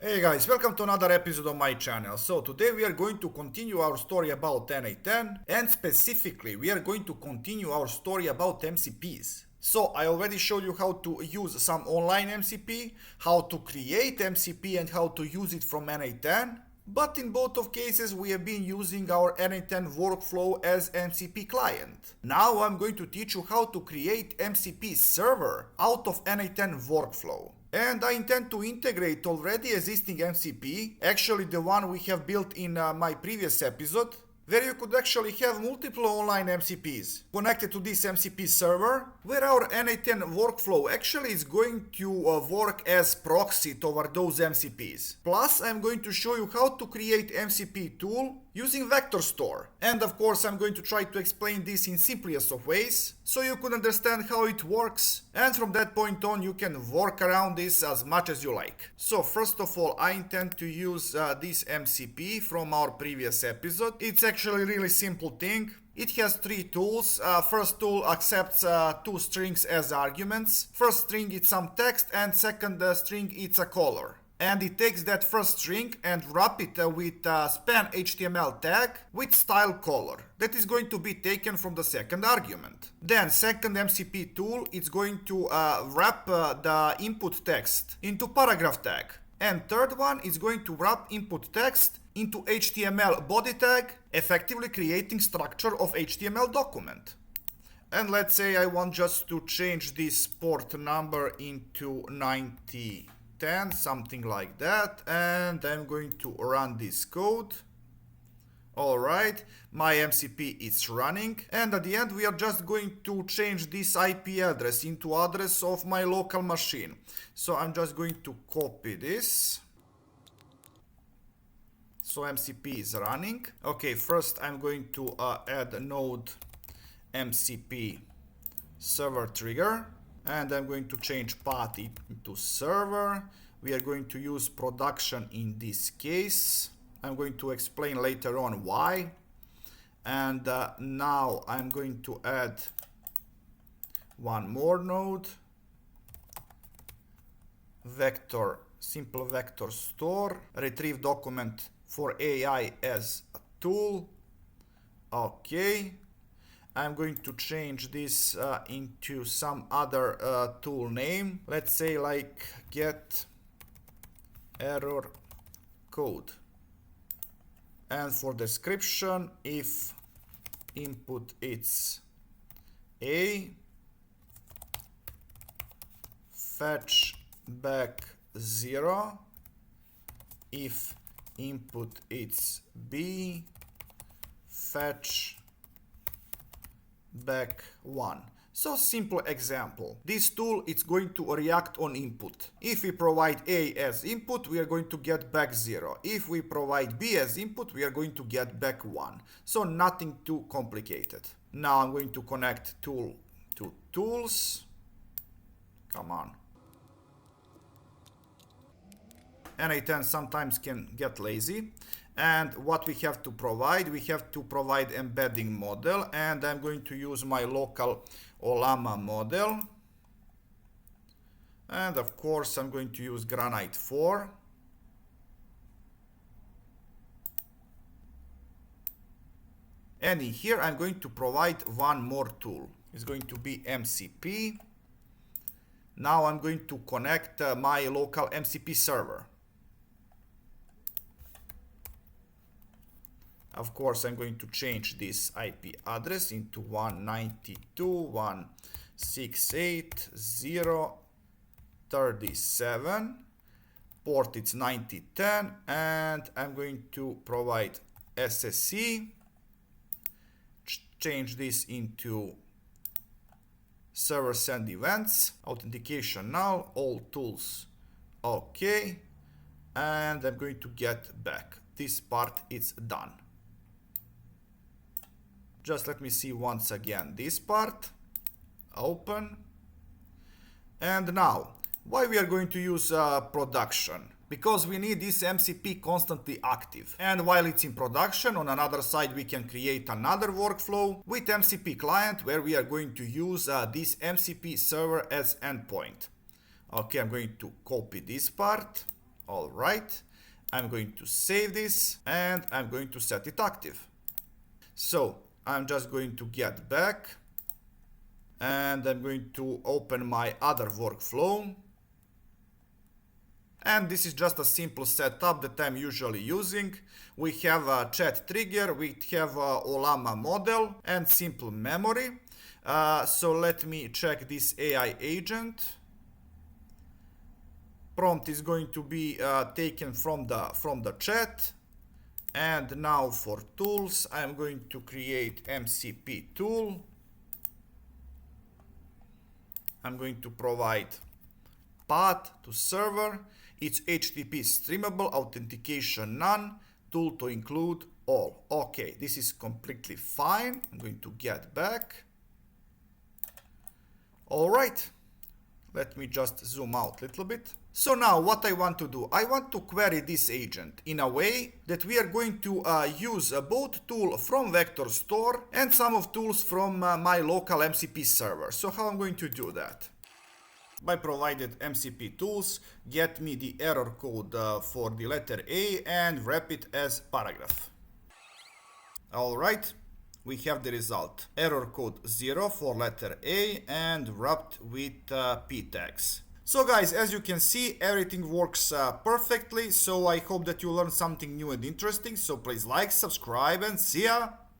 Hey guys, welcome to another episode of my channel. So today we are going to continue our story about n8n, and specifically we are going to continue our story about MCPs. So I already showed you how to use some online MCP, how to create MCP and how to use it from n8n. But in both of cases we have been using our n8n workflow as MCP client. Now I'm going to teach you how to create MCP server out of n8n workflow. And I intend to integrate already existing MCP, actually the one we have built in my previous episode, where you could actually have multiple online MCPs connected to this MCP server, where our n8n workflow actually is going to work as proxy toward those MCPs. Plus, I'm going to show you how to create MCP tool using vector store. And of course, I'm going to try to explain this in simplest of ways, so you can understand how it works, and from that point on you can work around this as much as you like. So first of all, I intend to use this MCP from our previous episode. It's actually a really simple thing. It has three tools. First tool accepts two strings as arguments. First string is some text and second string it's a color. And it takes that first string and wrap it with a span HTML tag with style color. That is going to be taken from the second argument. Then second MCP tool is going to wrap the input text into paragraph tag. And third one is going to wrap input text into HTML body tag, effectively creating structure of HTML document. And let's say I want just to change this port number into 9010, something like that, and I'm going to run this code. Alright, my MCP is running, and at the end we are just going to change this IP address into address of my local machine. So I'm just going to copy this. So MCP is running. Okay, first I'm going to add a node MCP server trigger, and I'm going to change path into server. We are going to use production in this case. I'm going to explain later on why. And now I'm going to add one more node, vector, simple vector store, retrieve document for AI as a tool. Okay, I'm going to change this into some other tool name. Let's say like get error code. And for description, if input it's A, fetch back 0. If input it's B, fetch back 1. So simple example. This tool is going to react on input. If we provide A as input, we are going to get back 0. If we provide B as input, we are going to get back 1. So nothing too complicated. Now I'm going to connect tool to tools. Come on. n8n sometimes can get lazy. And what we have to provide embedding model, and I'm going to use my local Olama model. And of course I'm going to use Granite 4. And in here I'm going to provide one more tool. It's going to be MCP. Now I'm going to connect my local MCP server. Of course, I'm going to change this IP address into 192.168.0.37. Port it's 9010, and I'm going to provide SSE. Change this into server send events, authentication null, all tools okay, and I'm going to get back. This part is done. Just let me see once again this part. Open. And now, why we are going to use production? Because we need this MCP constantly active. And while it's in production, on another side we can create another workflow with MCP client where we are going to use this MCP server as endpoint. Okay, I'm going to copy this part. All right. I'm going to save this and I'm going to set it active. So I'm just going to get back and I'm going to open my other workflow. And this is just a simple setup that I'm usually using. We have a chat trigger, we have a Olama model and simple memory. So let me check this AI agent. Prompt is going to be taken from the chat. And now for tools, I'm going to create MCP tool. I'm going to provide path to server. It's HTTP streamable, authentication none, tool to include all. Okay, this is completely fine. I'm going to get back. All right, let me just zoom out a little bit. So now what I want to do, I want to query this agent in a way that we are going to use both tool from vector store and some of tools from my local MCP server. So how I'm going to do that? By provided MCP tools, get me the error code for the letter A and wrap it as paragraph. Alright, we have the result. Error code 0 for letter A and wrapped with P tags. So guys, as you can see, everything works perfectly. So I hope that you learned something new and interesting. So please like, subscribe and see ya!